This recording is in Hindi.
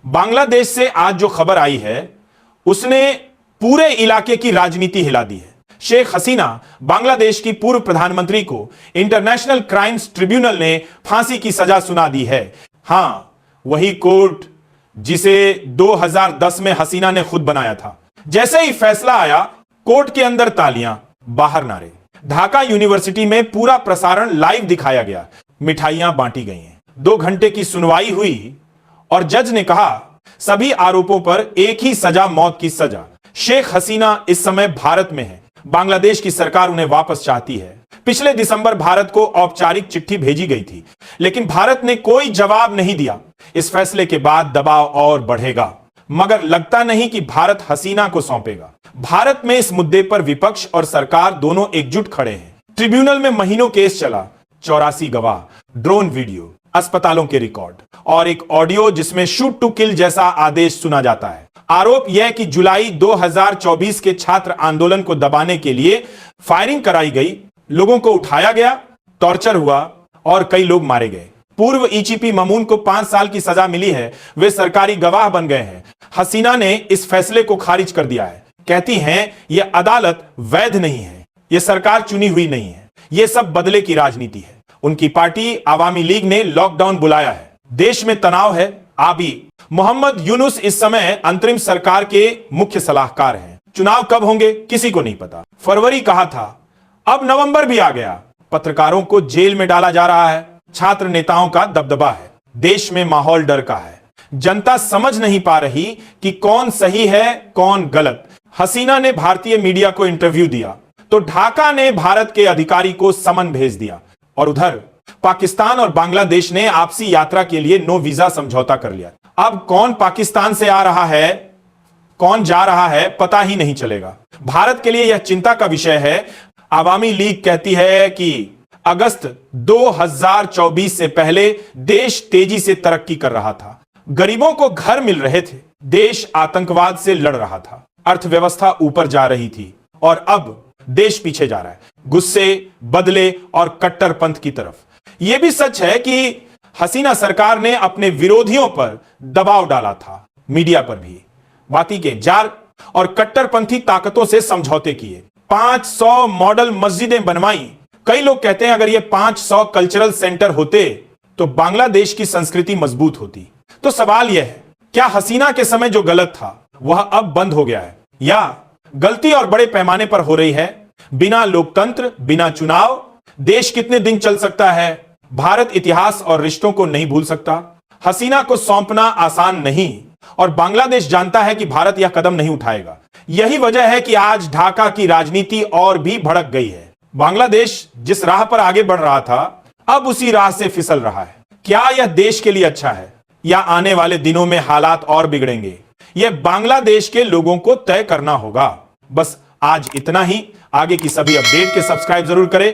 बांग्लादेश से आज जो खबर आई है उसने पूरे इलाके की राजनीति हिला दी है। शेख हसीना बांग्लादेश की पूर्व प्रधानमंत्री को इंटरनेशनल क्राइम्स ट्रिब्यूनल ने फांसी की सजा सुना दी है। हां, वही कोर्ट जिसे 2010 में हसीना ने खुद बनाया था। जैसे ही फैसला आया, कोर्ट के अंदर तालियां, बाहर नारे। ढाका यूनिवर्सिटी में पूरा प्रसारण लाइव दिखाया गया, मिठाइयां बांटी गई हैं। 2 घंटे की सुनवाई हुई और जज ने कहा सभी आरोपों पर एक ही सजा, मौत की सजा। शेख हसीना इस समय भारत में है। बांग्लादेश की सरकार उन्हें वापस चाहती है। पिछले दिसंबर भारत को औपचारिक चिट्ठी भेजी गई थी, लेकिन भारत ने कोई जवाब नहीं दिया। इस फैसले के बाद दबाव और बढ़ेगा, मगर लगता नहीं कि भारत हसीना को सौंपेगा। भारत में इस मुद्दे पर विपक्ष और सरकार दोनों एकजुट खड़े हैं। ट्रिब्यूनल में महीनों केस चला, 84 गवाह, ड्रोन वीडियो, अस्पतालों के रिकॉर्ड और एक ऑडियो जिसमें शूट टू किल जैसा आदेश सुना जाता है। आरोप यह कि जुलाई 2024 के छात्र आंदोलन को दबाने के लिए फायरिंग कराई गई, लोगों को उठाया गया, टॉर्चर हुआ और कई लोग मारे गए। पूर्व ईजीपी ममून को 5 साल की सजा मिली है, वे सरकारी गवाह बन गए हैं। हसीना ने इस फैसले को खारिज कर दिया है, कहती हैं यह अदालत वैध नहीं है, यह सरकार चुनी हुई नहीं है, यह सब बदले की राजनीति है। उनकी पार्टी आवामी लीग ने लॉकडाउन बुलाया है। देश में तनाव है। आबी मोहम्मद यूनुस इस समय अंतरिम सरकार के मुख्य सलाहकार हैं। चुनाव कब होंगे किसी को नहीं पता। फरवरी कहा था, अब नवंबर भी आ गया। पत्रकारों को जेल में डाला जा रहा है। छात्र नेताओं का दबदबा है। देश में माहौल डर का है। जनता समझ नहीं पा रही कि कौन सही है कौन गलत। हसीना ने भारतीय मीडिया को इंटरव्यू दिया तो ढाका ने भारत के अधिकारी को समन भेज दिया और उधर पाकिस्तान और बांग्लादेश ने आपसी यात्रा के लिए नो वीजा समझौता कर लिया। अब कौन पाकिस्तान से आ रहा है, कौन जा रहा है, पता ही नहीं चलेगा। भारत के लिए यह चिंता का विषय है। आवामी लीग कहती है कि अगस्त 2024 से पहले देश तेजी से तरक्की कर रहा था, गरीबों को घर मिल रहे थे, देश आतंकवाद से लड़ रहा था, अर्थव्यवस्था ऊपर जा रही थी और अब देश पीछे जा रहा है, गुस्से, बदले और कट्टरपंथ की तरफ। यह भी सच है कि हसीना सरकार ने अपने विरोधियों पर दबाव डाला था, मीडिया पर भी बाती के जार और कट्टरपंथी ताकतों से समझौते किए। 500 मॉडल मस्जिदें बनवाई। कई लोग कहते हैं अगर ये 500 कल्चरल सेंटर होते तो बांग्लादेश की संस्कृति मजबूत होती। तो सवाल यह है, क्या हसीना के समय जो गलत था वह अब बंद हो गया है या गलती और बड़े पैमाने पर हो रही है? बिना लोकतंत्र, बिना चुनाव देश कितने दिन चल सकता है? भारत इतिहास और रिश्तों को नहीं भूल सकता। हसीना को सौंपना आसान नहीं और बांग्लादेश जानता है कि भारत यह कदम नहीं उठाएगा। यही वजह है कि आज ढाका की राजनीति और भी भड़क गई है। बांग्लादेश जिस राह पर आगे बढ़ रहा था अब उसी राह से फिसल रहा है। क्या यह देश के लिए अच्छा है या आने वाले दिनों में हालात और बिगड़ेंगे? यह बांग्लादेश के लोगों को तय करना होगा। बस आज इतना ही। आगे की सभी अपडेट के सब्सक्राइब जरूर करें।